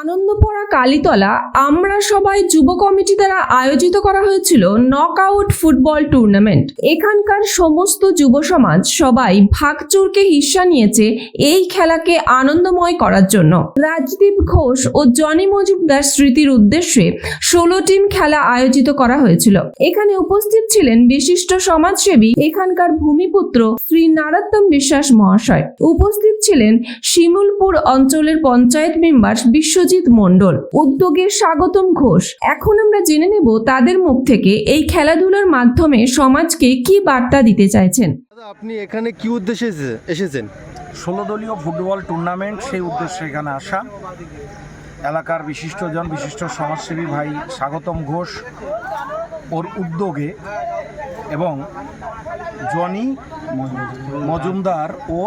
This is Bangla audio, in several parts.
আনন্দপাড়া কালীতলা আমরা সবাই যুব কমিটি দ্বারা আয়োজিত করা হয়েছিল নকআউট ফুটবল টুর্নামেন্ট। এখানকার সমস্ত যুব সমাজ সবাই ভাগচুরকে হিস্সা নিয়েছে এই খেলাকে আনন্দময় করার জন্য। রাজদীপ ঘোষ ও জনি মজুমদার স্মৃতির উদ্দেশ্যে 16 টিম খেলা আয়োজিত করা হয়েছিল। এখানে উপস্থিত ছিলেন বিশিষ্ট সমাজসেবী এখানকার ভূমিপুত্র শ্রী নারোত্তম বিশ্বাস মহাশয়। উপস্থিত ছিলেন শিমুলপুর অঞ্চলের পঞ্চায়েত মেম্বার বিশ্বজিৎ মণ্ডল, উদ্যোগে স্বাগতম ঘোষ। এখন আমরা জেনে নেব তাদের মুখ থেকে এই খেলাধুলার মাধ্যমে সমাজকে কি বার্তা দিতে চাইছেন। আপনি এখানে কি উদ্দেশ্যে এসেছেন? 16 দলীয় ফুটবল টুর্নামেন্ট, সেই উদ্দেশ্যে এখানে আসা। এলাকার বিশিষ্ট সমাজসেবী ভাই স্বাগতম ঘোষ ওর উদ্যোগে এবং জনি মজুমদার ও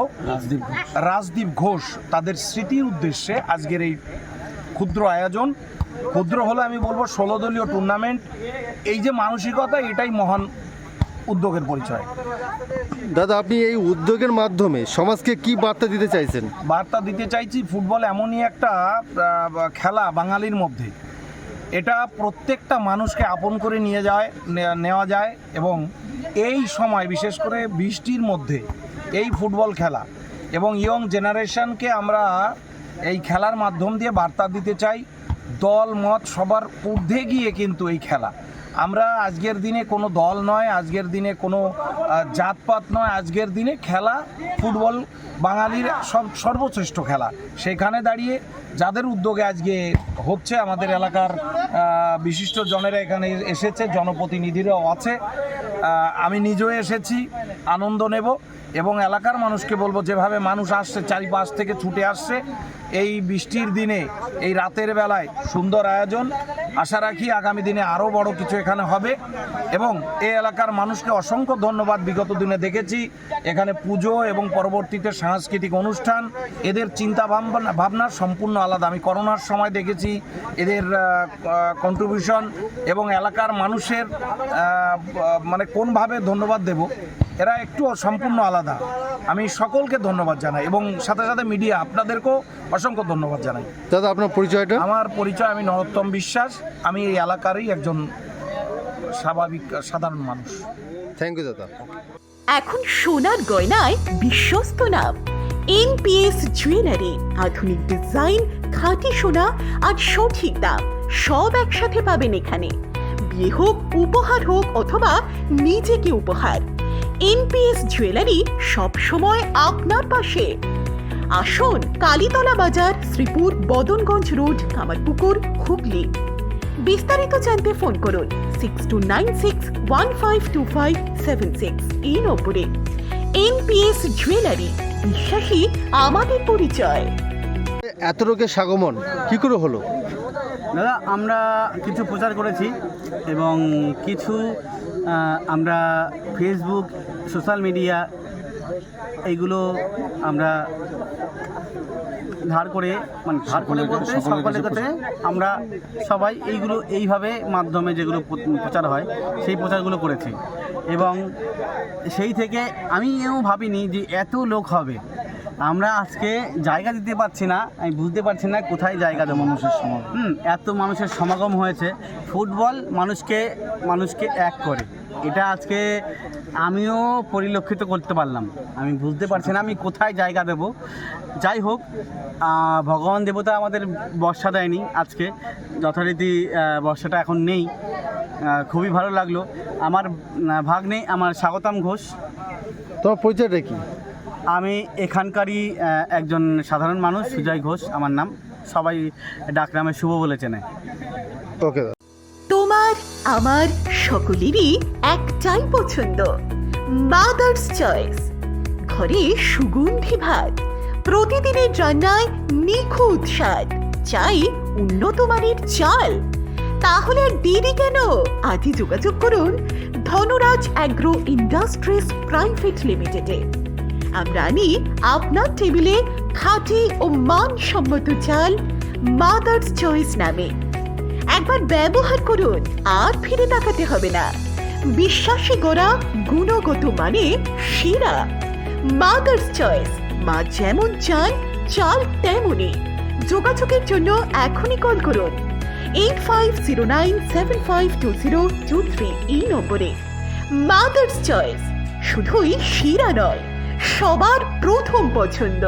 রাজদীপ ঘোষ তাদের স্মৃতির উদ্দেশ্যে আজকের এই ক্ষুদ্র আয়োজন। ক্ষুদ্র হলে আমি বলবো 16 দলীয় টুর্নামেন্ট, এই যে মানসিকতা, এটাই মহান উদ্যোগের পরিচয়। দাদা, আপনি এই উদ্যোগের মাধ্যমে সমাজকে কি বার্তা দিতে চাইছেন? বার্তা দিতে চাইছি, ফুটবল এমনই একটা খেলা বাঙালির মধ্যে, এটা প্রত্যেকটা মানুষকে আপন করে নেওয়া যায় এবং এই সময় বিশেষ করে বৃষ্টির মধ্যে এই ফুটবল খেলা এবং ইয়ং জেনারেশনকে আমরা এই খেলার মাধ্যম দিয়ে বার্তা দিতে চাই। দল মত সবার ঊর্ধ্বে গিয়ে কিন্তু এই খেলা, আমরা আজকের দিনে কোনো দল নয়, আজকের দিনে কোনো জাতপাত নয়, আজকের দিনে খেলা ফুটবল বাঙালির সর্বশ্রেষ্ঠ খেলা। সেখানে দাঁড়িয়ে যাদের উদ্যোগে আজকে হচ্ছে, আমাদের এলাকার বিশিষ্ট জনেরা এখানে এসেছে, জনপ্রতিনিধিরাও আছে, আমি নিজেও এসেছি, আনন্দ নেব এবং এলাকার মানুষকে বলবো যেভাবে মানুষ আসছে, চারিপাশ থেকে ছুটে আসছে এই বৃষ্টির দিনে, এই রাতের বেলায় সুন্দর আয়োজন। আশা রাখি আগামী দিনে আরও বড় কিছু এখানে হবে এবং এই এলাকার মানুষকে অসংখ্য ধন্যবাদ। বিগত দিনে দেখেছি এখানে পুজো এবং পরবর্তীতে সাংস্কৃতিক অনুষ্ঠান, এদের চিন্তা ভাবনা সম্পূর্ণ আলাদা। আমি করোনার সময় দেখেছি এদের কন্ট্রিবিউশন এবং এলাকার মানুষের মানে কোনভাবে ধন্যবাদ দেব, এরা একটু সম্পূর্ণ আলাদা। আমি সকলকে ধন্যবাদ জানাই এবং সাথে সাথে মিডিয়া আপনাদেরকেও অসংখ্য ধন্যবাদ জানাই। দাদা, আপনার পরিচয়টা? আমার পরিচয়, আমি নরোত্তম বিশ্বাস, আমি এই এলাকারই একজন স্বাভাবিক সাধারণ মানুষ। থ্যাংক ইউ দাদা। এখন সোনার গয়নায় বিশ্বস্ত নাম এনপিএস জুয়েলারি। আধুনিক ডিজাইন, খাঁটি সোনা আর সঠিক দাম সব একসাথে পাবেন এখানে। বিয়ে হোক, উপহার হোক অথবা নিজেকে উপহার, এনপিএস জুয়েলারি সব সময় আপনার পাশে। আসুন, কালীতলা বাজার, শ্রীপুর, বদনগঞ্জ রোড, কামারপুকুর, হুগলি। বিস্তারিত জানতে ফোন করুন 6296152576 এই নম্বরে। এনপিএস জুয়েলারি, বিশ্বাসী আমাদের পরিচয়। এত লোকের আগমন কি করে হলো? দাদা, আমরা কিছু প্রচার করেছি এবং কিছু আমরা ফেসবুক, সোশ্যাল মিডিয়া এইগুলো আমরা ধার করে বলতে সকলের কাছে আমরা সবাই এইগুলো এইভাবে মাধ্যমে যেগুলো প্রচার হয় সেই প্রচারগুলো করেছি এবং সেই থেকে আমি ভাবিনি যে এত লোক হবে। আমরা আজকে জায়গা দিতে পারছি না, আমি বুঝতে পারছি না কোথায় জায়গা দেবো। মানুষের সমাগম, এত মানুষের সমাগম হয়েছে। ফুটবল মানুষকে এক করে, এটা আজকে আমিও পরিলক্ষিত করতে পারলাম। আমি বুঝতে পারছি না আমি কোথায় জায়গা দেব। যাই হোক, ভগবান দেবতা আমাদের বর্ষা দেয়নি আজকে, যথারীতি বর্ষাটা এখন নেই। খুবই ভালো লাগলো। আমার ভাগ্নে, আমার স্বাগতম ঘোষ। তোমার পরিচয়টা কি? আমি এখানকারই একজন সাধারণ মানুষ, সুজয় ঘোষ আমার নাম। সবাই ডাকনামে শুভ বলে চেনে। ওকে। তোমার আমার সকলেরই একটাই পছন্দ, মাদার্স চয়েস। ঘরে সুগন্ধি ভাত, প্রতিদিনের রান্নায় নিখুঁত স্বাদ, চাই উন্নত মানের চাল। তাহলে আর দেরি কেন? আজই যোগাযোগ করুন ধনরাজ অ্যাগ্রো ইন্ডাস্ট্রিজ প্রাইভেট লিমিটেডে। আমরা আনি আপনার টেবিলে খাঁটি ও মানসম্মত চাল মাদার্স চয়েস নামে। একবার ব্যবহার করুন, আর ফিরে তাকাতে হবে না। বিশ্বাসী গোড়া, গুণগত মানে সেরা। মাদার্স চয়েস, মা যেমন চান চাল তেমনই। যোগাযোগের জন্য এখনই কল করুন 8509752023 এই নম্বরে। মাদার্স চয়েস, শুধুই শিরা নয়, সবার প্রথম পছন্দ।